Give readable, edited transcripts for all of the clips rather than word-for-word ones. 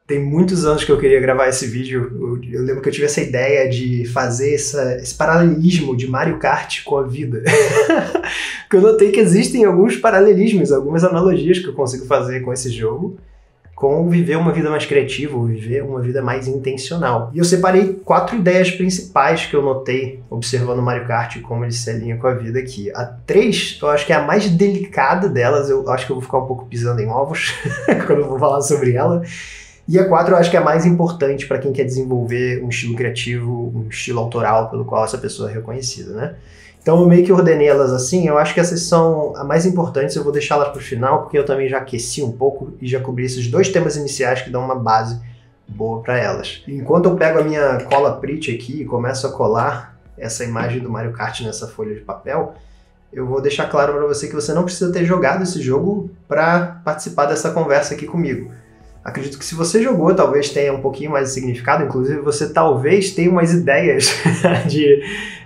Tem muitos anos que eu queria gravar esse vídeo. Eu lembro que eu tive essa ideia de fazer esse paralelismo de Mario Kart com a vida. Porque eu notei que existem alguns paralelismos, algumas analogias que eu consigo fazer com esse jogo, com viver uma vida mais criativa, ou viver uma vida mais intencional. E eu separei 4 ideias principais que eu notei observando o Mario Kart e como ele se alinha com a vida aqui. A 3, eu acho que é a mais delicada delas, eu acho que eu vou ficar um pouco pisando em ovos quando eu vou falar sobre ela. E a 4 eu acho que é a mais importante para quem quer desenvolver um estilo criativo, um estilo autoral pelo qual essa pessoa é reconhecida, né? Então eu meio que ordenei elas assim, eu acho que essas são as mais importantes, eu vou deixá-las para o final, porque eu também já aqueci um pouco e já cobri esses 2 temas iniciais que dão uma base boa para elas. Enquanto eu pego a minha cola Prit aqui e começo a colar essa imagem do Mario Kart nessa folha de papel, eu vou deixar claro para você que você não precisa ter jogado esse jogo para participar dessa conversa aqui comigo. Acredito que se você jogou, talvez tenha um pouquinho mais de significado, inclusive você talvez tenha umas ideias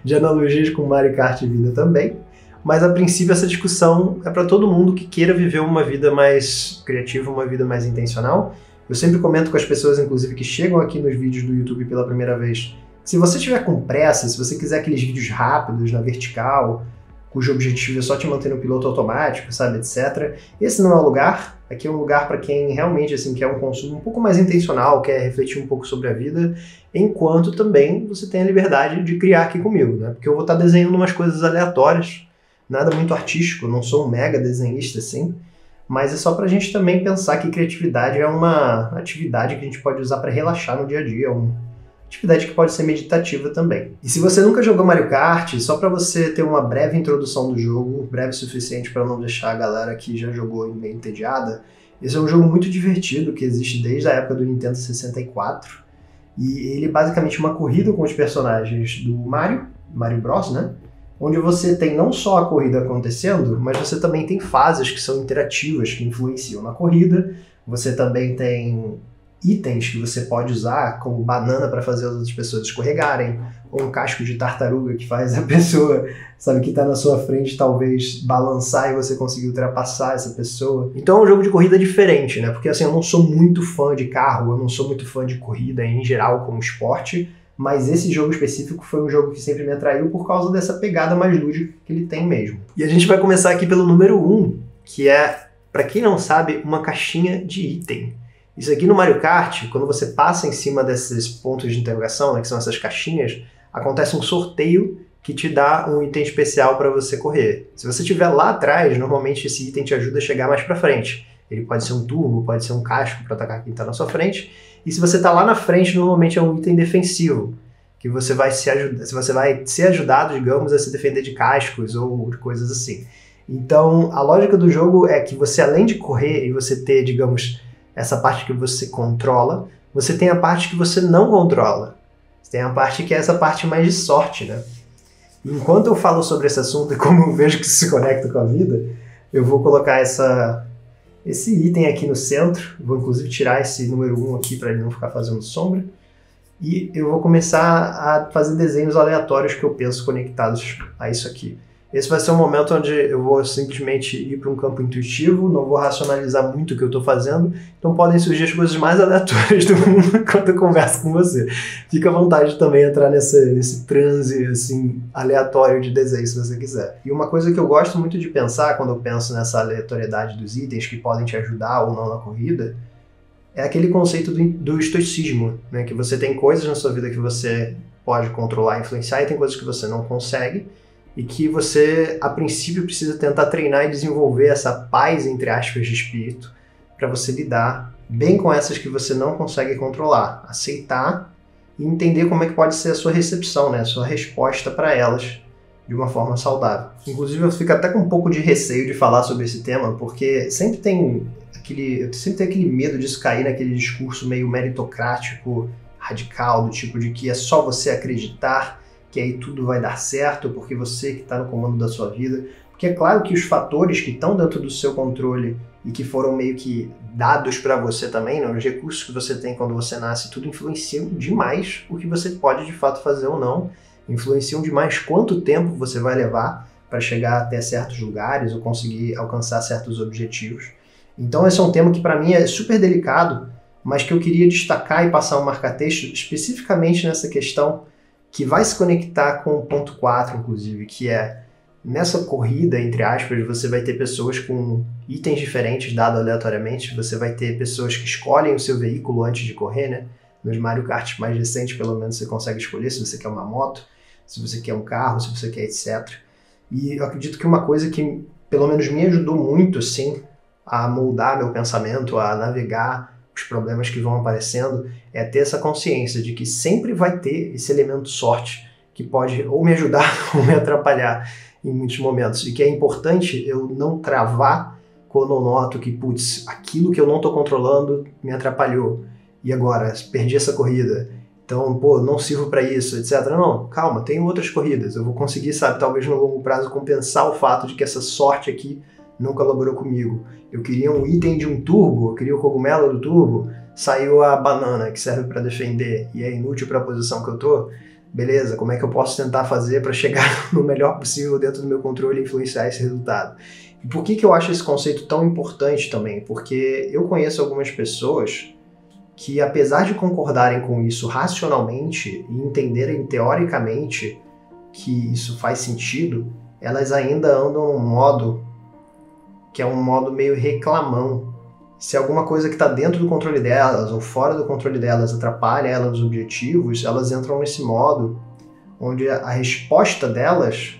de analogias com Mario Kart e vida também, mas a princípio essa discussão é para todo mundo que queira viver uma vida mais criativa, uma vida mais intencional. Eu sempre comento com as pessoas, inclusive, que chegam aqui nos vídeos do YouTube pela primeira vez, se você estiver com pressa, se você quiser aqueles vídeos rápidos, na vertical, cujo objetivo é só te manter no piloto automático, sabe, etc. Esse não é o lugar. Aqui é um lugar para quem realmente assim, quer um consumo um pouco mais intencional, quer refletir um pouco sobre a vida, enquanto também você tem a liberdade de criar aqui comigo, né? Porque eu vou estar desenhando umas coisas aleatórias, nada muito artístico, eu não sou um mega desenhista assim, mas é só para a gente também pensar que criatividade é uma atividade que a gente pode usar para relaxar no dia a dia, atividade que pode ser meditativa também. E se você nunca jogou Mario Kart, só para você ter uma breve introdução do jogo, breve o suficiente para não deixar a galera que já jogou meio entediada, esse é um jogo muito divertido que existe desde a época do Nintendo 64, e ele é basicamente uma corrida com os personagens do Mario Bros, né? Onde você tem não só a corrida acontecendo, mas você também tem fases que são interativas, que influenciam na corrida, você também tem itens que você pode usar, como banana para fazer as outras pessoas escorregarem, ou um casco de tartaruga que faz a pessoa, sabe, que está na sua frente, talvez balançar e você conseguir ultrapassar essa pessoa. Então é um jogo de corrida diferente, né? Porque assim, eu não sou muito fã de carro, eu não sou muito fã de corrida em geral como esporte, mas esse jogo específico foi um jogo que sempre me atraiu por causa dessa pegada mais lúdica que ele tem mesmo. E a gente vai começar aqui pelo número 1, que é, para quem não sabe, uma caixinha de item. Isso aqui no Mario Kart, quando você passa em cima desses pontos de interrogação, né, que são essas caixinhas, acontece um sorteio que te dá um item especial para você correr. Se você estiver lá atrás, normalmente esse item te ajuda a chegar mais para frente. Ele pode ser um turbo, pode ser um casco para atacar quem está na sua frente. E se você está lá na frente, normalmente é um item defensivo, que você vai ser ajudado, digamos, a se defender de cascos ou de coisas assim. Então, a lógica do jogo é que você, além de correr e você ter, digamos, essa parte que você controla, você tem a parte que você não controla. Você tem a parte que é essa parte mais de sorte, né? E enquanto eu falo sobre esse assunto e como eu vejo que isso se conecta com a vida, eu vou colocar esse item aqui no centro, vou inclusive tirar esse número 1 aqui para ele não ficar fazendo sombra, e eu vou começar a fazer desenhos aleatórios que eu penso conectados a isso aqui. Esse vai ser um momento onde eu vou simplesmente ir para um campo intuitivo, não vou racionalizar muito o que eu estou fazendo, então podem surgir as coisas mais aleatórias do mundo enquanto eu converso com você. Fica à vontade de também entrar nesse transe assim, aleatório de desenho, se você quiser. E uma coisa que eu gosto muito de pensar quando eu penso nessa aleatoriedade dos itens que podem te ajudar ou não na corrida, é aquele conceito do estoicismo, né? Que você tem coisas na sua vida que você pode controlar e influenciar e tem coisas que você não consegue, e que você, a princípio, precisa tentar treinar e desenvolver essa paz, entre aspas, de espírito, para você lidar bem com essas que você não consegue controlar, aceitar e entender como é que pode ser a sua recepção, né? A sua resposta para elas de uma forma saudável. Inclusive, eu fico até com um pouco de receio de falar sobre esse tema, porque sempre tem aquele medo disso cair naquele discurso meio meritocrático, radical, do tipo de que é só você acreditar que aí tudo vai dar certo, porque você que está no comando da sua vida. Porque é claro que os fatores que estão dentro do seu controle e que foram meio que dados para você também, né, os recursos que você tem quando você nasce, tudo influenciam demais o que você pode de fato fazer ou não, influenciam demais quanto tempo você vai levar para chegar até certos lugares ou conseguir alcançar certos objetivos. Então esse é um tema que para mim é super delicado, mas que eu queria destacar e passar um marca-texto especificamente nessa questão que vai se conectar com o ponto 4, inclusive, que é nessa corrida, entre aspas, você vai ter pessoas com itens diferentes dados aleatoriamente, você vai ter pessoas que escolhem o seu veículo antes de correr, né? Nos Mario Kart mais recentes, pelo menos, você consegue escolher se você quer uma moto, se você quer um carro, se você quer etc. E eu acredito que uma coisa que, pelo menos, me ajudou muito, assim, a moldar meu pensamento, a navegar os problemas que vão aparecendo, é ter essa consciência de que sempre vai ter esse elemento sorte que pode ou me ajudar ou me atrapalhar em muitos momentos. E que é importante eu não travar quando eu noto que, putz, aquilo que eu não estou controlando me atrapalhou. E agora? Perdi essa corrida. Então, pô, não sirvo para isso, etc. Não, calma, tem outras corridas. Eu vou conseguir, sabe, talvez no longo prazo compensar o fato de que essa sorte aqui não colaborou comigo. Eu queria um item de um turbo, eu queria o cogumelo do turbo, saiu a banana que serve para defender e é inútil para a posição que eu tô. Beleza, como é que eu posso tentar fazer para chegar no melhor possível dentro do meu controle e influenciar esse resultado? E por que eu acho esse conceito tão importante também? Porque eu conheço algumas pessoas que, apesar de concordarem com isso racionalmente e entenderem teoricamente que isso faz sentido, elas ainda andam num modo que é um modo meio reclamão. Se alguma coisa que está dentro do controle delas ou fora do controle delas atrapalha elas nos objetivos, elas entram nesse modo onde a resposta delas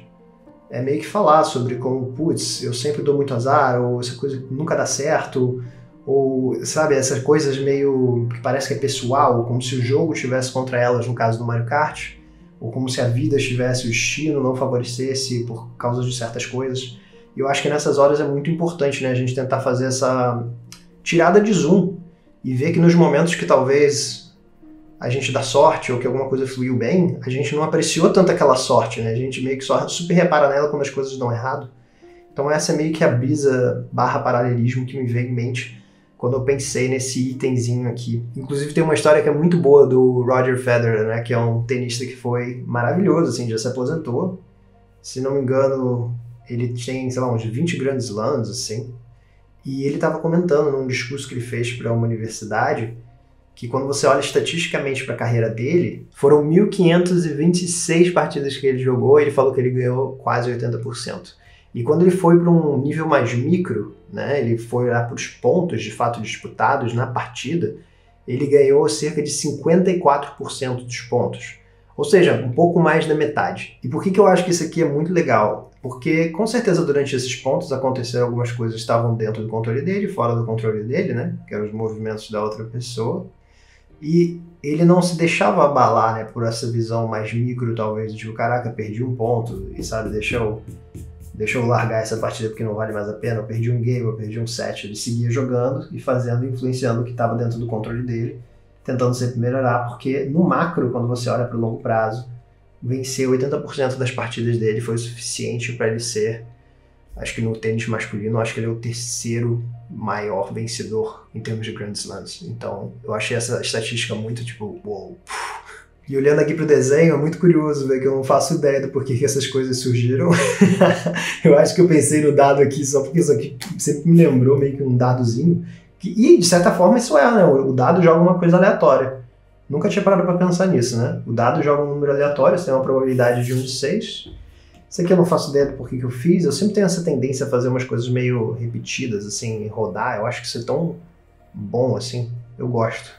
é meio que falar sobre como, putz, eu sempre dou muito azar, ou essa coisa nunca dá certo, ou, sabe, essas coisas meio que parece que é pessoal, como se o jogo estivesse contra elas, no caso do Mario Kart, ou como se a vida estivesse, o destino não favorecesse por causa de certas coisas. E eu acho que nessas horas é muito importante, né, a gente tentar fazer essa tirada de zoom e ver que nos momentos que talvez a gente dá sorte ou que alguma coisa fluiu bem, a gente não apreciou tanto aquela sorte, né? A gente meio que só super repara nela quando as coisas dão errado. Então essa é meio que a brisa / paralelismo que me veio em mente quando eu pensei nesse itemzinho aqui. Inclusive tem uma história que é muito boa do Roger Federer, né? Que é um tenista que foi maravilhoso, assim, já se aposentou. Se não me engano, ele tem, sei lá, uns 20 Grand Slams, assim. E ele estava comentando num discurso que ele fez para uma universidade que quando você olha estatisticamente para a carreira dele, foram 1.526 partidas que ele jogou e ele falou que ele ganhou quase 80%. E quando ele foi para um nível mais micro, né, ele foi lá para os pontos de fato disputados na partida, ele ganhou cerca de 54% dos pontos. Ou seja, um pouco mais da metade. E por que eu acho que isso aqui é muito legal? Porque, com certeza, durante esses pontos aconteceram algumas coisas que estavam dentro do controle dele, fora do controle dele, né? Que eram os movimentos da outra pessoa. E ele não se deixava abalar, né, por essa visão mais micro, talvez, de, caraca, perdi um ponto, e sabe, deixa eu largar essa partida porque não vale mais a pena, eu perdi um game, eu perdi um set. Ele seguia jogando e fazendo, influenciando o que estava dentro do controle dele, tentando sempre melhorar, porque no macro, quando você olha para o longo prazo, vencer 80% das partidas dele foi o suficiente para ele ser, acho que no tênis masculino, acho que ele é o terceiro maior vencedor em termos de Grand Slams. Então, eu achei essa estatística muito tipo, uou. E olhando aqui pro desenho, é muito curioso ver que eu não faço ideia do porquê que essas coisas surgiram. Eu acho que eu pensei no dado aqui só porque isso aqui sempre me lembrou meio que um dadozinho. E, de certa forma, isso é, né? O dado joga uma coisa aleatória. Nunca tinha parado para pensar nisso, né? O dado joga um número aleatório, você tem uma probabilidade de 1 de 6. Isso aqui eu não faço ideia do porquê que eu fiz. Eu sempre tenho essa tendência a fazer umas coisas meio repetidas, assim, rodar. Eu acho que isso é tão bom, assim. Eu gosto.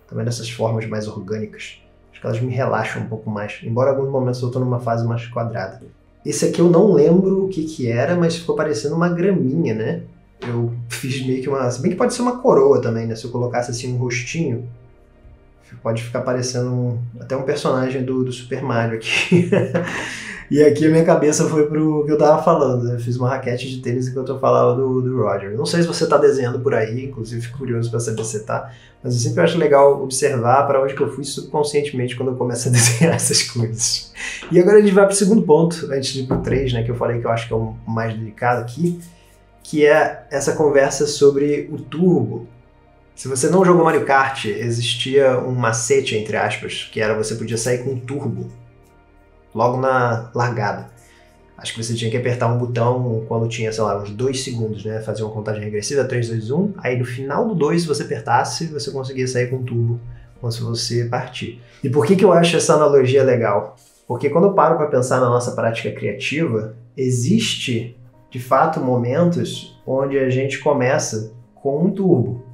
Também dessas formas mais orgânicas. Acho que elas me relaxam um pouco mais. Embora em alguns momentos eu tô numa fase mais quadrada. Esse aqui eu não lembro o que era, mas ficou parecendo uma graminha, né? Eu fiz meio que uma... Se bem que pode ser uma coroa também, né? Se eu colocasse assim um rostinho, pode ficar parecendo até um personagem do Super Mario aqui. E aqui a minha cabeça foi pro que eu tava falando, né? Eu fiz uma raquete de tênis enquanto eu falava do Roger. Não sei se você tá desenhando por aí, inclusive fico curioso para saber se você tá, mas eu sempre acho legal observar para onde que eu fui subconscientemente quando eu começo a desenhar essas coisas. E agora a gente vai pro segundo ponto, antes de ir pro 3, né? Que eu falei que eu acho que é o mais delicado aqui, que é essa conversa sobre o turbo. Se você não jogou Mario Kart, existia um macete, entre aspas, que era você podia sair com um turbo logo na largada. Acho que você tinha que apertar um botão quando tinha, sei lá, uns 2 segundos, né? Fazer uma contagem regressiva, 3, 2, 1. Aí no final do 2, se você apertasse, você conseguia sair com turbo, como se você partir. E por que eu acho essa analogia legal? Porque quando eu paro para pensar na nossa prática criativa, existe, de fato, momentos onde a gente começa com um turbo.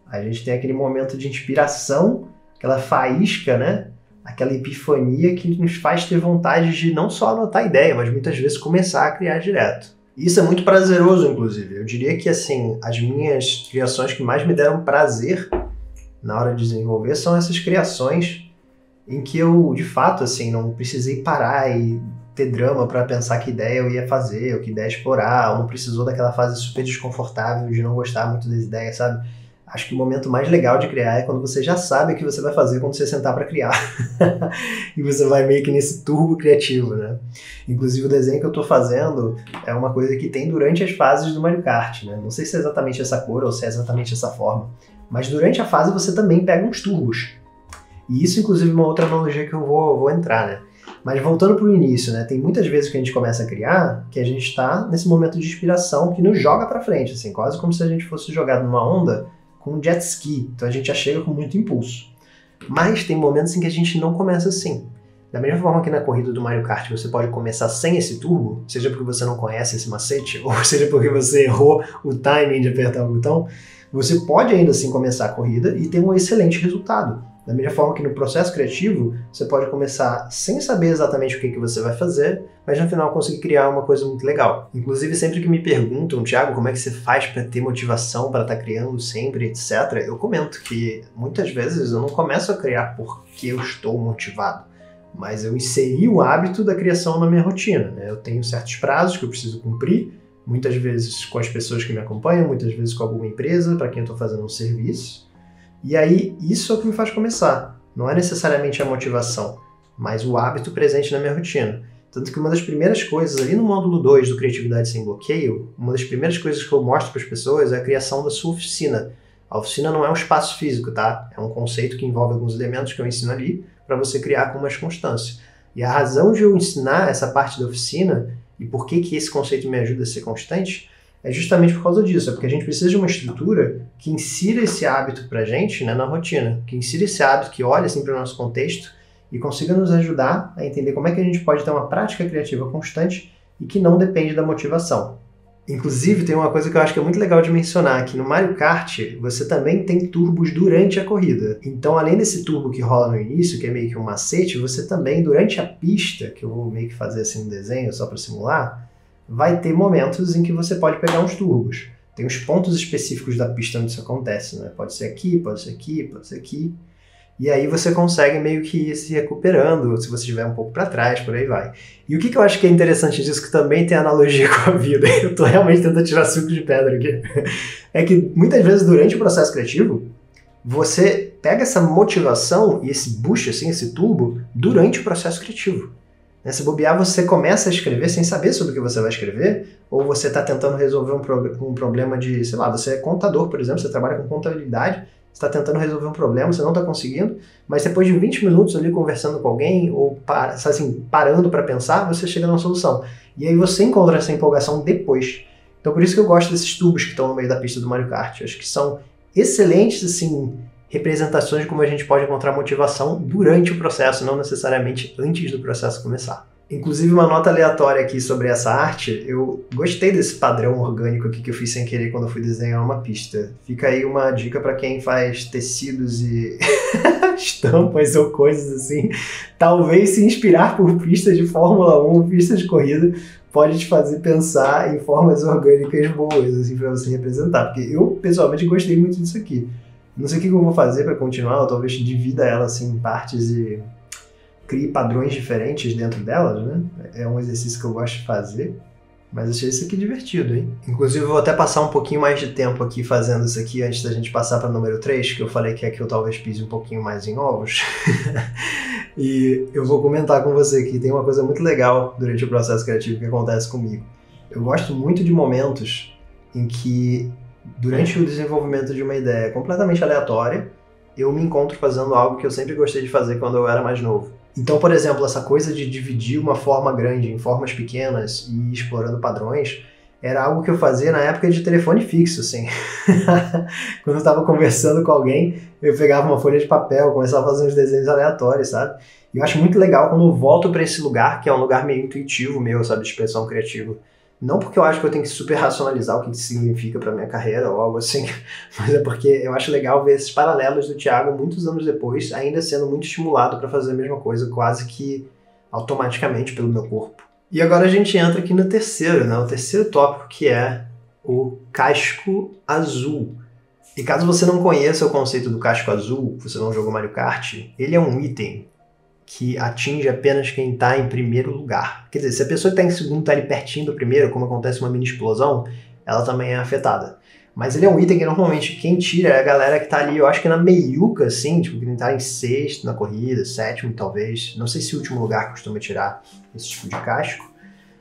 A gente tem aquele momento de inspiração, aquela faísca, né? Aquela epifania que nos faz ter vontade de não só anotar ideia, mas muitas vezes começar a criar direto. E isso é muito prazeroso, inclusive. Eu diria que, assim, as minhas criações que mais me deram prazer na hora de desenvolver são essas criações em que eu, de fato, assim, não precisei parar e ter drama para pensar que ideia eu ia fazer, ou que ideia explorar, ou não precisou daquela fase super desconfortável de não gostar muito das ideias, sabe? Acho que o momento mais legal de criar é quando você já sabe o que você vai fazer quando você sentar para criar. E você vai meio que nesse turbo criativo, né? Inclusive o desenho que eu tô fazendo é uma coisa que tem durante as fases do Mario Kart, né? Não sei se é exatamente essa cor ou se é exatamente essa forma, mas durante a fase você também pega uns turbos. E isso, inclusive, é uma outra analogia que eu vou entrar, né? Mas voltando para o início, né? Tem muitas vezes que a gente começa a criar que a gente está nesse momento de inspiração que nos joga para frente, assim, quase como se a gente fosse jogado numa onda com um jet ski. Então a gente já chega com muito impulso. Mas tem momentos em que a gente não começa assim. Da mesma forma que na corrida do Mario Kart você pode começar sem esse turbo, seja porque você não conhece esse macete, ou seja porque você errou o timing de apertar o botão, você pode ainda assim começar a corrida e ter um excelente resultado. Da mesma forma que no processo criativo, você pode começar sem saber exatamente o que você vai fazer, mas no final conseguir criar uma coisa muito legal. Inclusive, sempre que me perguntam, Thiago, como é que você faz para ter motivação para estar criando sempre, etc., eu comento que muitas vezes eu não começo a criar porque eu estou motivado, mas eu inseri o hábito da criação na minha rotina, né? Eu tenho certos prazos que eu preciso cumprir, muitas vezes com as pessoas que me acompanham, muitas vezes com alguma empresa para quem eu estou fazendo um serviço. E aí, isso é o que me faz começar. Não é necessariamente a motivação, mas o hábito presente na minha rotina. Tanto que uma das primeiras coisas, ali no módulo 2 do Criatividade Sem Bloqueio, uma das primeiras coisas que eu mostro para as pessoas é a criação da sua oficina. A oficina não é um espaço físico, tá? É um conceito que envolve alguns elementos que eu ensino ali para você criar com mais constância. E a razão de eu ensinar essa parte da oficina e por que esse conceito me ajuda a ser constante é justamente por causa disso, é porque a gente precisa de uma estrutura que insira esse hábito pra gente, né, na rotina, que insira esse hábito, que olha assim para o nosso contexto e consiga nos ajudar a entender como é que a gente pode ter uma prática criativa constante e que não depende da motivação. Inclusive, tem uma coisa que eu acho que é muito legal de mencionar, que no Mario Kart você também tem turbos durante a corrida. Então, além desse turbo que rola no início, que é meio que um macete, você também, durante a pista, que eu vou meio que fazer assim um desenho só para simular, vai ter momentos em que você pode pegar uns turbos. Tem os pontos específicos da pista onde isso acontece, né? Pode ser aqui, pode ser aqui, pode ser aqui. E aí você consegue meio que ir se recuperando, se você estiver um pouco para trás, por aí vai. E o que eu acho que é interessante disso, que também tem analogia com a vida, eu tô realmente tentando tirar suco de pedra aqui, é que muitas vezes durante o processo criativo, você pega essa motivação e esse boost, assim, esse turbo, durante o processo criativo. Se bobear, você começa a escrever sem saber sobre o que você vai escrever, ou você está tentando resolver um problema de, sei lá, você é contador, por exemplo, você trabalha com contabilidade, você está tentando resolver um problema, você não está conseguindo, mas depois de 20 minutos ali conversando com alguém, ou assim, parando para pensar, você chega numa solução. E aí você encontra essa empolgação depois. Então por isso que eu gosto desses tubos que estão no meio da pista do Mario Kart. Eu acho que são excelentes, assim, representações de como a gente pode encontrar motivação durante o processo, não necessariamente antes do processo começar. Inclusive, uma nota aleatória aqui sobre essa arte, eu gostei desse padrão orgânico aqui que eu fiz sem querer quando eu fui desenhar uma pista. Fica aí uma dica para quem faz tecidos e estampas ou coisas assim. Talvez se inspirar por pistas de Fórmula 1, pistas de corrida, pode te fazer pensar em formas orgânicas boas, assim, para você representar. Porque eu, pessoalmente, gostei muito disso aqui. Não sei o que eu vou fazer para continuar, ou talvez divida ela assim, em partes e crie padrões diferentes dentro delas, né? É um exercício que eu gosto de fazer, mas achei isso aqui divertido, hein? Inclusive, eu vou até passar um pouquinho mais de tempo aqui fazendo isso aqui antes da gente passar para o número 3, que eu falei que aqui eu talvez pise um pouquinho mais em ovos. E eu vou comentar com você que tem uma coisa muito legal durante o processo criativo que acontece comigo. Eu gosto muito de momentos em que, durante o desenvolvimento de uma ideia completamente aleatória, eu me encontro fazendo algo que eu sempre gostei de fazer quando eu era mais novo. Então, por exemplo, essa coisa de dividir uma forma grande em formas pequenas e ir explorando padrões era algo que eu fazia na época de telefone fixo, assim. Quando eu estava conversando com alguém, eu pegava uma folha de papel, começava a fazer uns desenhos aleatórios, sabe? E eu acho muito legal quando eu volto para esse lugar, que é um lugar meio intuitivo meu, sabe, de expressão criativa. Não porque eu acho que eu tenho que super racionalizar o que isso significa para minha carreira ou algo assim, mas é porque eu acho legal ver esses paralelos do Thiago muitos anos depois, ainda sendo muito estimulado para fazer a mesma coisa, quase que automaticamente pelo meu corpo. E agora a gente entra aqui no terceiro, né? O terceiro tópico, que é o casco azul. E caso você não conheça o conceito do casco azul, você não jogou Mario Kart, ele é um item que atinge apenas quem está em primeiro lugar. Quer dizer, se a pessoa que está em segundo está ali pertinho do primeiro, como acontece uma mini explosão, ela também é afetada. Mas ele é um item que normalmente quem tira é a galera que está ali, eu acho que na meiuca, assim, tipo, quem está em sexto na corrida, sétimo talvez. Não sei se o último lugar costuma tirar esse tipo de casco,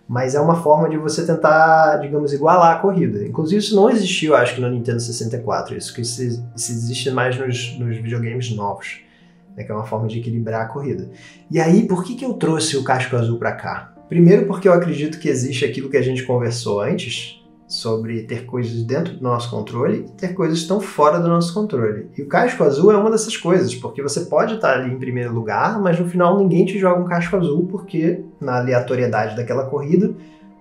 mas é uma forma de você tentar, digamos, igualar a corrida. Inclusive isso não existiu, acho que no Nintendo 64, isso existe mais nos videogames novos. Que é uma forma de equilibrar a corrida. E aí, por que eu trouxe o casco azul para cá? Primeiro porque eu acredito que existe aquilo que a gente conversou antes, sobre ter coisas dentro do nosso controle e ter coisas que estão fora do nosso controle. E o casco azul é uma dessas coisas, porque você pode estar ali em primeiro lugar, mas no final ninguém te joga um casco azul, porque na aleatoriedade daquela corrida,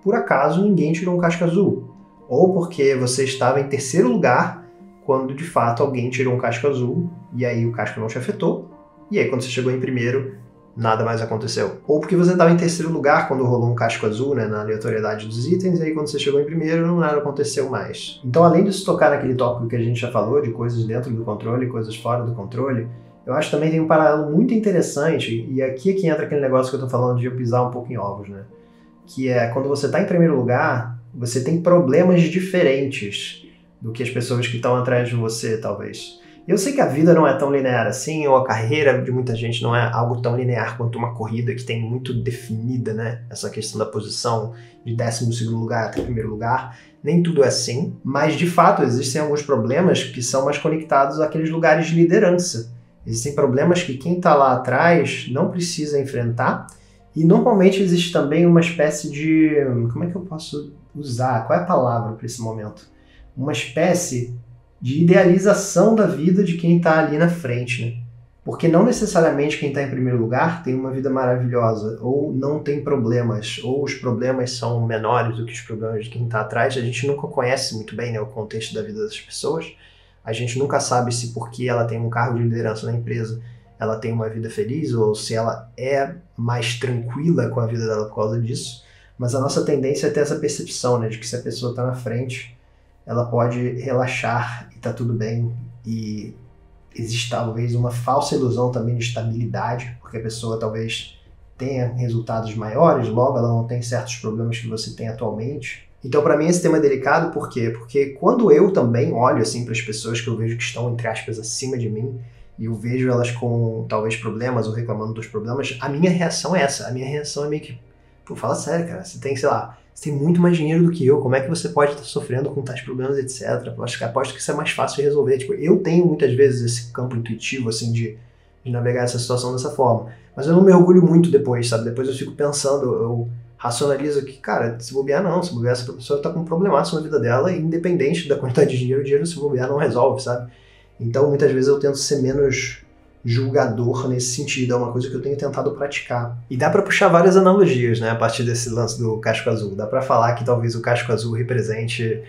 por acaso ninguém tirou um casco azul. Ou porque você estava em terceiro lugar, quando de fato alguém tirou um casco azul, e aí o casco não te afetou, e aí quando você chegou em primeiro, nada mais aconteceu. Ou porque você estava em terceiro lugar quando rolou um casco azul, né, na aleatoriedade dos itens, e aí quando você chegou em primeiro, nada aconteceu mais. Então, além disso tocar naquele tópico que a gente já falou, de coisas dentro do controle e coisas fora do controle, eu acho que também tem um paralelo muito interessante, e aqui é que entra aquele negócio que eu tô falando de eu pisar um pouco em ovos, né? Que é, quando você está em primeiro lugar, você tem problemas diferentes do que as pessoas que estão atrás de você, talvez. Eu sei que a vida não é tão linear assim, ou a carreira de muita gente não é algo tão linear quanto uma corrida que tem muito definida, né? Essa questão da posição de 12º lugar até primeiro lugar. Nem tudo é assim, mas de fato existem alguns problemas que são mais conectados àqueles lugares de liderança. Existem problemas que quem está lá atrás não precisa enfrentar, e normalmente existe também uma espécie de... Como é que eu posso usar? Qual é a palavra para esse momento? Uma espécie de idealização da vida de quem está ali na frente, né? Porque não necessariamente quem está em primeiro lugar tem uma vida maravilhosa, ou não tem problemas, ou os problemas são menores do que os problemas de quem está atrás. A gente nunca conhece muito bem, né, o contexto da vida das pessoas. A gente nunca sabe se porque ela tem um cargo de liderança na empresa, ela tem uma vida feliz, ou se ela é mais tranquila com a vida dela por causa disso. Mas a nossa tendência é ter essa percepção, né, de que se a pessoa está na frente, ela pode relaxar e tá tudo bem, e existe talvez uma falsa ilusão também de estabilidade, porque a pessoa talvez tenha resultados maiores, logo ela não tem certos problemas que você tem atualmente. Então, para mim, esse tema é delicado, por quê? Porque quando eu também olho assim para as pessoas que eu vejo que estão, entre aspas, acima de mim, e eu vejo elas com talvez problemas ou reclamando dos problemas, a minha reação é essa. A minha reação é meio que, pô, fala sério, cara, você tem, sei lá, você tem muito mais dinheiro do que eu, como é que você pode estar sofrendo com tais problemas, etc. Aposto que isso é mais fácil de resolver. Tipo, eu tenho muitas vezes esse campo intuitivo, assim, de navegar essa situação dessa forma. Mas eu não me orgulho muito depois, sabe? Depois eu fico pensando, eu racionalizo que, cara, se bobear não, se bobear essa pessoa tá com um problemaço na vida dela, e independente da quantidade de dinheiro, o dinheiro se bobear não resolve, sabe? Então, muitas vezes eu tento ser menos julgador nesse sentido, é uma coisa que eu tenho tentado praticar. E dá pra puxar várias analogias, né, a partir desse lance do casco azul. Dá pra falar que talvez o casco azul represente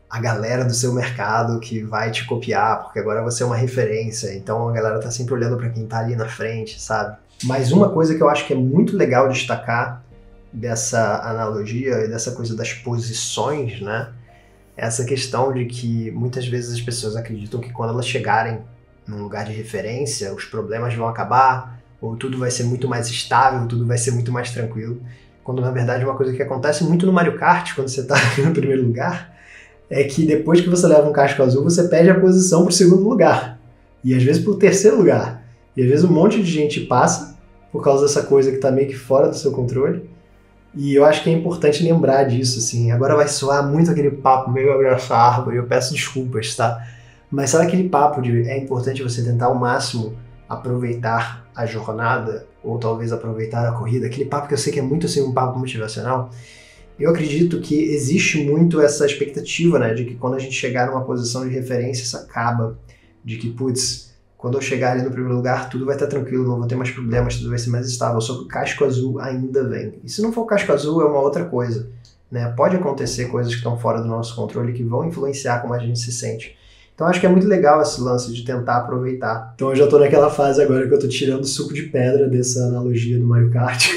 a galera do seu mercado que vai te copiar, porque agora você é uma referência, então a galera tá sempre olhando pra quem tá ali na frente, sabe? Mas uma coisa que eu acho que é muito legal destacar dessa analogia e dessa coisa das posições, né, é essa questão de que muitas vezes as pessoas acreditam que quando elas chegarem num lugar de referência, os problemas vão acabar, ou tudo vai ser muito mais estável, tudo vai ser muito mais tranquilo. Quando, na verdade, uma coisa que acontece muito no Mario Kart, quando você está no primeiro lugar, é que depois que você leva um casco azul, você perde a posição para o segundo lugar. E às vezes para o terceiro lugar. E às vezes um monte de gente passa por causa dessa coisa que está meio que fora do seu controle. E eu acho que é importante lembrar disso, assim. Agora vai soar muito aquele papo meio abraçar a árvore, eu peço desculpas, tá? Mas sabe aquele papo de é importante você tentar ao máximo aproveitar a jornada? ou talvez aproveitar a corrida, aquele papo que eu sei que é muito assim um papo motivacional. Eu acredito que existe muito essa expectativa, né, de que quando a gente chegar numa posição de referência, isso acaba, de que, putz, quando eu chegar ali no primeiro lugar, tudo vai estar tranquilo, não vou ter mais problemas, tudo vai ser mais estável, só que o casco azul ainda vem. E se não for o casco azul, é uma outra coisa, né? Pode acontecer coisas que estão fora do nosso controle que vão influenciar como a gente se sente. Então acho que é muito legal esse lance de tentar aproveitar. Então eu já tô naquela fase agora que eu tô tirando suco de pedra dessa analogia do Mario Kart.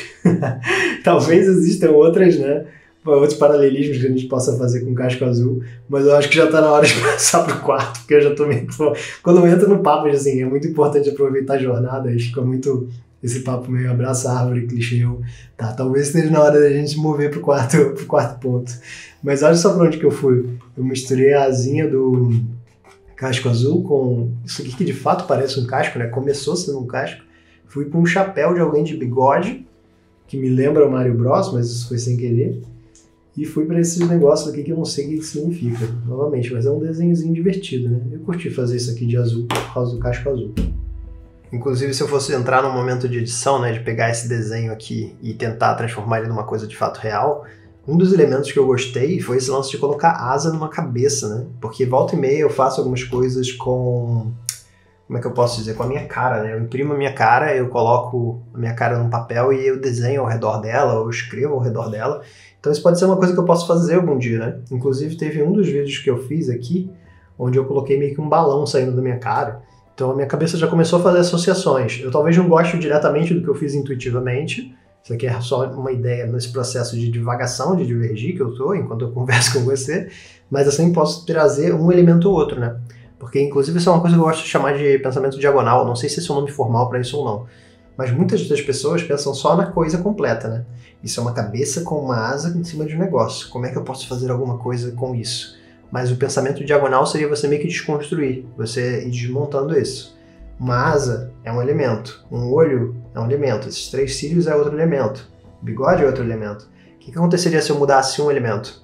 Talvez existam outras, né? Outros paralelismos que a gente possa fazer com o casco azul, mas eu acho que já tá na hora de passar pro quarto, porque eu já tô meio... Quando eu entro no papo, assim, é muito importante aproveitar a jornada, aí fica muito esse papo meio abraça a árvore, clichê, tá, talvez esteja na hora da gente mover pro quarto ponto. Mas olha só pra onde que eu fui. Eu misturei a asinha do casco azul com isso aqui que de fato parece um casco, né? Começou sendo um casco. Fui com um chapéu de alguém de bigode, que me lembra o Mario Bros, mas isso foi sem querer. E fui para esses negócios aqui que eu não sei o que significa, novamente, mas é um desenhozinho divertido, né? Eu curti fazer isso aqui de azul por causa do casco azul. Inclusive, se eu fosse entrar no momento de edição, né, de pegar esse desenho aqui e tentar transformar ele numa coisa de fato real, um dos elementos que eu gostei foi esse lance de colocar asa numa cabeça, né? Porque volta e meia eu faço algumas coisas com... Como é que eu posso dizer? Com a minha cara, né? Eu imprimo a minha cara, eu coloco a minha cara num papel e eu desenho ao redor dela, ou eu escrevo ao redor dela. Então isso pode ser uma coisa que eu posso fazer algum dia, né? Inclusive teve um dos vídeos que eu fiz aqui, onde eu coloquei meio que um balão saindo da minha cara. Então a minha cabeça já começou a fazer associações. Eu talvez não goste diretamente do que eu fiz intuitivamente. Isso aqui é só uma ideia nesse processo de divagação, de divergir que eu tô enquanto eu converso com você. Mas eu sempre posso trazer um elemento ou outro, né? Porque inclusive isso é uma coisa que eu gosto de chamar de pensamento diagonal. Não sei se esse é um nome formal para isso ou não. Mas muitas das pessoas pensam só na coisa completa, né? Isso é uma cabeça com uma asa em cima de um negócio. Como é que eu posso fazer alguma coisa com isso? Mas o pensamento diagonal seria você meio que desconstruir, você ir desmontando isso. Uma asa é um elemento, um olho é um elemento, esses 3 cílios é outro elemento, o bigode é outro elemento. O que aconteceria se eu mudasse um elemento?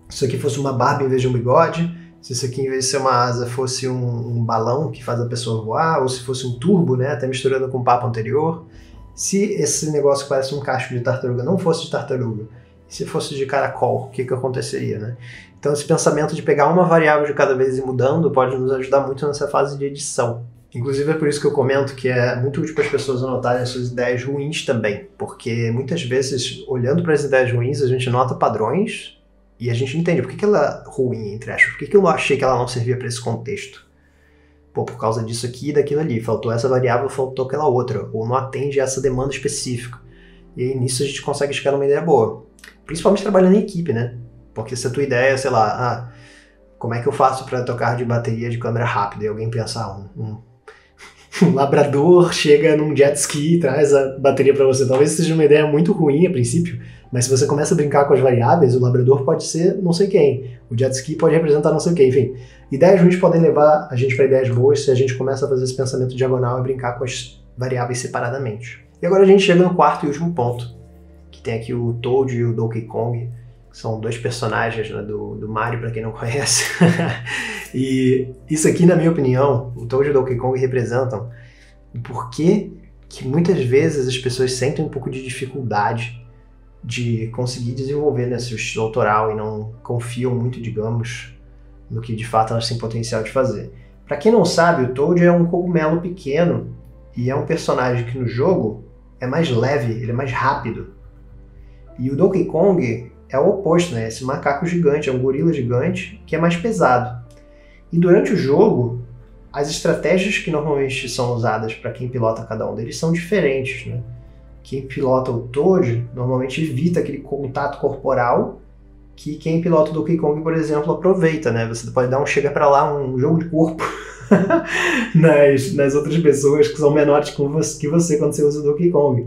Se isso aqui fosse uma barba em vez de um bigode, se isso aqui em vez de ser uma asa fosse um balão que faz a pessoa voar, ou se fosse um turbo, né, até misturando com o papo anterior. Se esse negócio que parece um casco de tartaruga não fosse de tartaruga, e se fosse de caracol, o que aconteceria, né? Então esse pensamento de pegar uma variável de cada vez e mudando pode nos ajudar muito nessa fase de edição. Inclusive é por isso que eu comento que é muito útil para as pessoas anotarem as suas ideias ruins também, porque muitas vezes, olhando para as ideias ruins, a gente nota padrões e a gente entende por que ela é ruim, entre aspas, por que eu achei que ela não servia para esse contexto. Pô, por causa disso aqui e daquilo ali, faltou essa variável, faltou aquela outra, ou não atende a essa demanda específica. E aí nisso a gente consegue chegar numa ideia boa. Principalmente trabalhando em equipe, né? Porque se a tua ideia é, sei lá, como é que eu faço para tocar de bateria de câmera rápida? E alguém pensa, um labrador chega num jet ski e traz a bateria para você. Talvez seja uma ideia muito ruim a princípio, mas se você começa a brincar com as variáveis, o labrador pode ser não sei quem, o jet ski pode representar não sei quem, enfim. Ideias ruins podem levar a gente para ideias boas se a gente começa a fazer esse pensamento diagonal e brincar com as variáveis separadamente. E agora a gente chega no quarto e último ponto, que tem aqui o Toad e o Donkey Kong, que são 2 personagens, né, do Mario, para quem não conhece. E isso aqui, na minha opinião, o Toad e o Donkey Kong representam o porquê que muitas vezes as pessoas sentem um pouco de dificuldade de conseguir desenvolver, né, seu estilo autoral e não confiam muito, digamos, no que de fato elas têm potencial de fazer. Para quem não sabe, o Toad é um cogumelo pequeno e é um personagem que no jogo é mais leve, ele é mais rápido. E o Donkey Kong é o oposto, né? Esse macaco gigante, é um gorila gigante que é mais pesado. E durante o jogo, as estratégias que normalmente são usadas para quem pilota cada um deles são diferentes, né? Quem pilota o Toad normalmente evita aquele contato corporal que quem pilota o Donkey Kong, por exemplo, aproveita, né? Você pode dar um chega pra lá, um jogo de corpo nas outras pessoas que são menores que você quando você usa o Donkey Kong.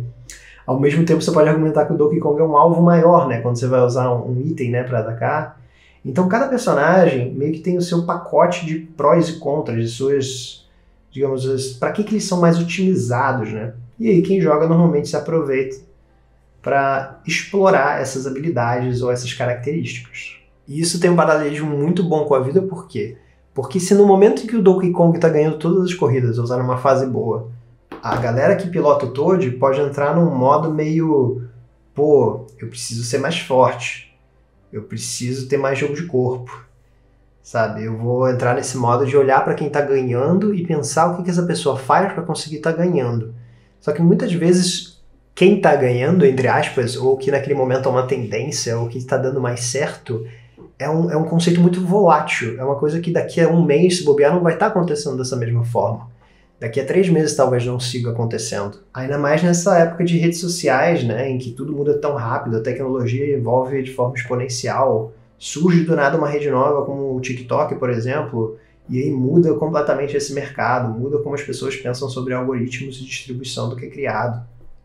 Ao mesmo tempo, você pode argumentar que o Donkey Kong é um alvo maior, né? Quando você vai usar um item, né, para atacar. Então, cada personagem meio que tem o seu pacote de prós e contras, de suas, digamos, para que eles são mais otimizados, né? E aí quem joga normalmente se aproveita para explorar essas habilidades ou essas características. E isso tem um paralelismo muito bom com a vida, por quê? Porque se no momento em que o Donkey Kong está ganhando todas as corridas, ou usar numa fase boa, A galera que pilota o Toad pode entrar num modo meio, pô, eu preciso ser mais forte, eu preciso ter mais jogo de corpo, sabe? Eu vou entrar nesse modo de olhar para quem está ganhando e pensar o que essa pessoa faz para conseguir estar ganhando. Só que muitas vezes quem está ganhando, entre aspas, ou que naquele momento é uma tendência, ou que está dando mais certo, é um conceito muito volátil. É uma coisa que daqui a um mês, se bobear, não vai estar acontecendo dessa mesma forma. Daqui a 3 meses talvez não siga acontecendo. Ainda mais nessa época de redes sociais, né, em que tudo muda tão rápido, a tecnologia evolve de forma exponencial. Surge do nada uma rede nova como o TikTok, por exemplo, e aí muda completamente esse mercado, muda como as pessoas pensam sobre algoritmos e distribuição do que é criado.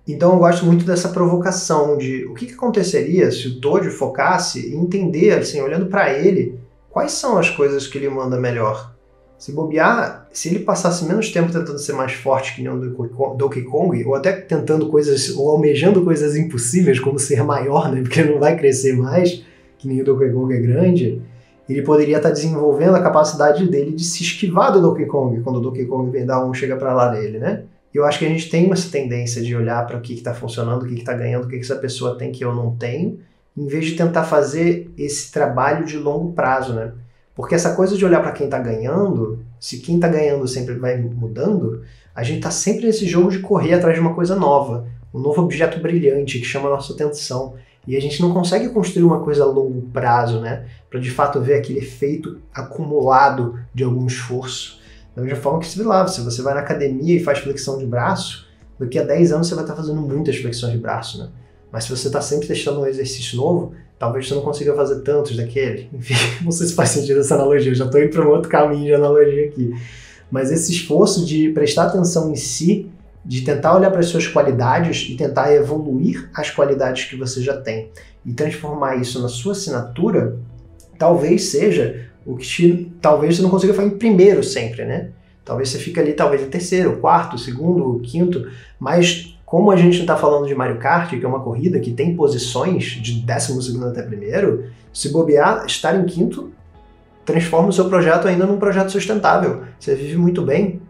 Então eu gosto muito dessa provocação de o que aconteceria se o Toad focasse em entender, assim, olhando para ele, quais são as coisas que ele manda melhor. Se bobear, se ele passasse menos tempo tentando ser mais forte que nem o Donkey Kong, ou até tentando coisas, ou almejando coisas impossíveis, como ser maior, né, porque ele não vai crescer mais, que nem o Donkey Kong é grande, ele poderia estar desenvolvendo a capacidade dele de se esquivar do Donkey Kong, quando o Donkey Kong vem dar um chega para lá dele, né? Eu acho que a gente tem essa tendência de olhar para o que está funcionando, o que está ganhando, o que essa pessoa tem que eu não tenho, em vez de tentar fazer esse trabalho de longo prazo, né? Porque essa coisa de olhar para quem está ganhando, se quem está ganhando sempre vai mudando, a gente está sempre nesse jogo de correr atrás de uma coisa nova, um novo objeto brilhante que chama a nossa atenção. E a gente não consegue construir uma coisa a longo prazo, né? Para de fato ver aquele efeito acumulado de algum esforço. Da mesma forma que, sei lá, se você vai na academia e faz flexão de braço, daqui a 10 anos você vai estar fazendo muitas flexões de braço, né? Mas se você está sempre testando um exercício novo, talvez você não consiga fazer tantos daquele. Enfim, não sei se faz sentido essa analogia, eu já estou indo para um outro caminho de analogia aqui. Mas esse esforço de prestar atenção em si, de tentar olhar para as suas qualidades e tentar evoluir as qualidades que você já tem e transformar isso na sua assinatura, talvez seja o que talvez você não consiga fazer em primeiro sempre, né? Talvez você fique ali, talvez em terceiro, quarto, segundo, quinto, mas como a gente não está falando de Mario Kart, que é uma corrida que tem posições de 12º até primeiro, se bobear, estar em quinto transforma o seu projeto ainda num projeto sustentável. Você vive muito bem,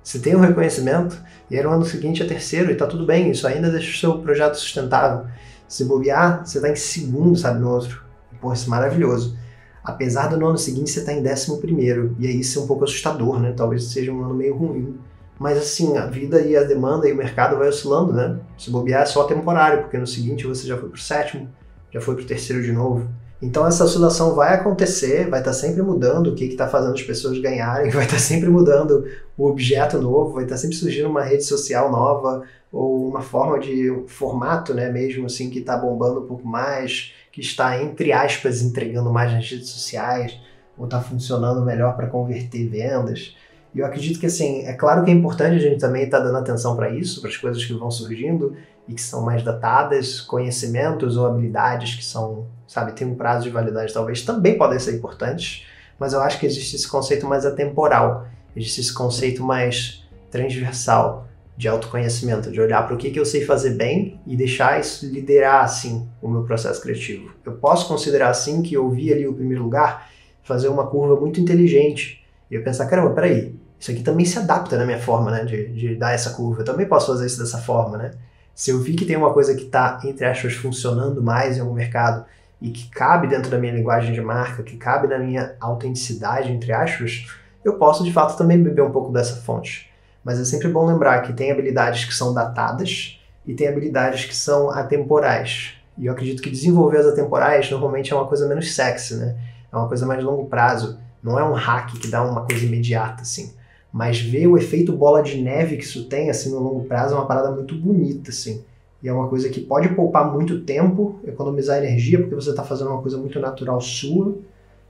você tem um reconhecimento, e aí no ano seguinte é terceiro, e tá tudo bem, isso ainda deixa o seu projeto sustentável. Se bobear, você tá em segundo, sabe, no outro. Pô, isso é maravilhoso. Apesar do no ano seguinte você tá em 11º, e aí isso é um pouco assustador, né? Talvez seja um ano meio ruim. Mas assim, a vida e a demanda e o mercado vai oscilando, né? Se bobear é só temporário, porque no seguinte você já foi pro 7º, já foi pro 3º de novo. Então essa oscilação vai acontecer, vai estar sempre mudando o que está fazendo as pessoas ganharem, vai estar sempre mudando o objeto novo, vai estar sempre surgindo uma rede social nova, ou uma forma de um formato, né, mesmo assim, que está bombando um pouco mais, que está, entre aspas, entregando mais nas redes sociais, ou está funcionando melhor para converter vendas. E eu acredito que, assim, é claro que é importante a gente também estar dando atenção para isso, para as coisas que vão surgindo e que são mais datadas, conhecimentos ou habilidades que são, sabe, tem um prazo de validade, talvez também podem ser importantes, mas eu acho que existe esse conceito mais atemporal, existe esse conceito mais transversal de autoconhecimento, de olhar para o que eu sei fazer bem e deixar isso liderar, assim, o meu processo criativo. Eu posso considerar, assim, que eu vi ali o primeiro lugar, fazer uma curva muito inteligente, e eu pensar, caramba, peraí, isso aqui também se adapta na minha forma, né, de dar essa curva, eu também posso fazer isso dessa forma, né? Se eu vi que tem uma coisa que está, entre aspas, funcionando mais em algum mercado e que cabe dentro da minha linguagem de marca, que cabe na minha autenticidade, entre aspas, eu posso, de fato, também beber um pouco dessa fonte. Mas é sempre bom lembrar que tem habilidades que são datadas e tem habilidades que são atemporais. E eu acredito que desenvolver as atemporais normalmente é uma coisa menos sexy, né? É uma coisa mais de longo prazo. Não é um hack que dá uma coisa imediata, assim. Mas ver o efeito bola de neve que isso tem, assim, no longo prazo é uma parada muito bonita, assim. E é uma coisa que pode poupar muito tempo, economizar energia, porque você está fazendo uma coisa muito natural sua,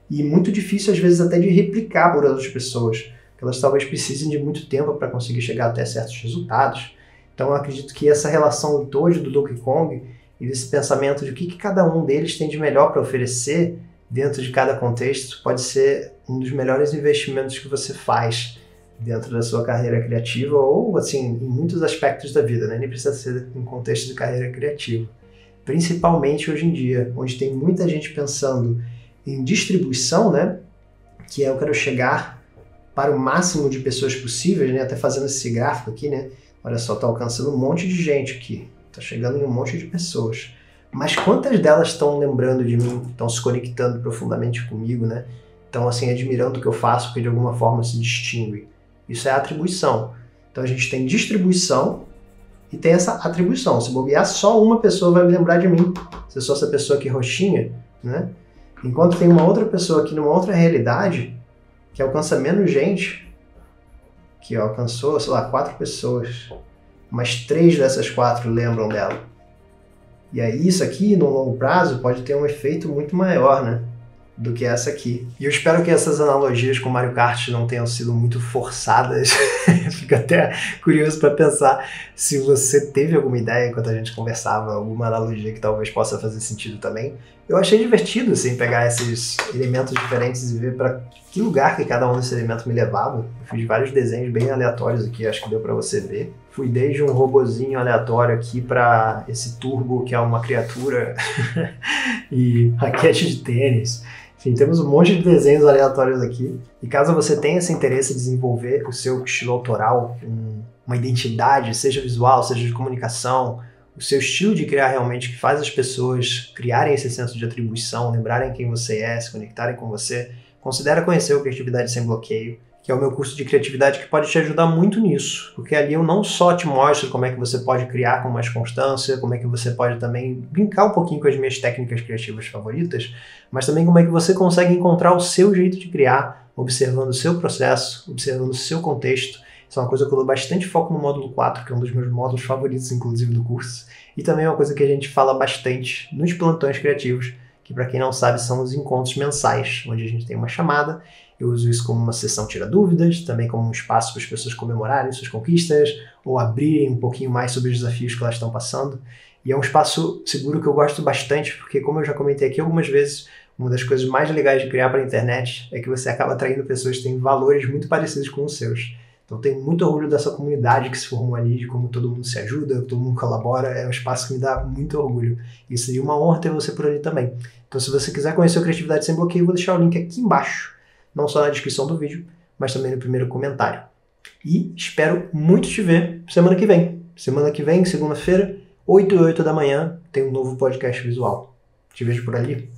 e muito difícil, às vezes, até de replicar por outras pessoas, que elas talvez precisem de muito tempo para conseguir chegar até certos resultados. Então eu acredito que essa relação do Toad, do Donkey Kong, e desse pensamento de o que cada um deles tem de melhor para oferecer dentro de cada contexto, pode ser um dos melhores investimentos que você faz dentro da sua carreira criativa ou, assim, em muitos aspectos da vida, né? Nem precisa ser em contexto de carreira criativa. Principalmente hoje em dia, onde tem muita gente pensando em distribuição, né? Que é eu quero chegar para o máximo de pessoas possíveis, né? Até fazendo esse gráfico aqui, né? Olha só, tá alcançando um monte de gente aqui. Tá chegando em um monte de pessoas. Mas quantas delas estão lembrando de mim, estão se conectando profundamente comigo, né? Estão, assim, admirando o que eu faço, porque de alguma forma se distingue. Isso é atribuição. Então a gente tem distribuição e tem essa atribuição. Se bobear, só uma pessoa vai me lembrar de mim. Se eu sou essa pessoa aqui roxinha, né? Enquanto tem uma outra pessoa aqui numa outra realidade que alcança menos gente, que alcançou, sei lá, 4 pessoas, mas 3 dessas 4 lembram dela. E aí isso aqui, no longo prazo, pode ter um efeito muito maior, né, do que essa aqui. E eu espero que essas analogias com Mario Kart não tenham sido muito forçadas. Fico até curioso para pensar se você teve alguma ideia enquanto a gente conversava, alguma analogia que talvez possa fazer sentido também. Eu achei divertido, assim, pegar esses elementos diferentes e ver para que lugar que cada um desses elementos me levava. Eu fiz vários desenhos bem aleatórios aqui, acho que deu para você ver. Fui desde um robozinho aleatório aqui para esse turbo, que é uma criatura, e raquete de tênis. Enfim, temos um monte de desenhos aleatórios aqui. E caso você tenha esse interesse em desenvolver o seu estilo autoral, uma identidade, seja visual, seja de comunicação, o seu estilo de criar realmente que faz as pessoas criarem esse senso de atribuição, lembrarem quem você é, se conectarem com você, considere conhecer o Criatividade Sem Bloqueio, que é o meu curso de criatividade que pode te ajudar muito nisso, porque ali eu não só te mostro como é que você pode criar com mais constância, como é que você pode também brincar um pouquinho com as minhas técnicas criativas favoritas, mas também como é que você consegue encontrar o seu jeito de criar, observando o seu processo, observando o seu contexto. Isso é uma coisa que eu dou bastante foco no módulo 4, que é um dos meus módulos favoritos, inclusive, do curso. E também é uma coisa que a gente fala bastante nos plantões criativos, que para quem não sabe são os encontros mensais, onde a gente tem uma chamada. Eu uso isso como uma sessão tira dúvidas, também como um espaço para as pessoas comemorarem suas conquistas ou abrirem um pouquinho mais sobre os desafios que elas estão passando. E é um espaço seguro que eu gosto bastante, porque como eu já comentei aqui algumas vezes, uma das coisas mais legais de criar para a internet é que você acaba atraindo pessoas que têm valores muito parecidos com os seus. Então tenho muito orgulho dessa comunidade que se formou ali, de como todo mundo se ajuda, todo mundo colabora, é um espaço que me dá muito orgulho. E seria uma honra ter você por ali também. Então se você quiser conhecer o Criatividade Sem Bloqueio, eu vou deixar o link aqui embaixo, não só na descrição do vídeo, mas também no primeiro comentário. E espero muito te ver semana que vem. Semana que vem, segunda-feira, 8 e 8 da manhã, tem um novo podcast visual. Te vejo por ali.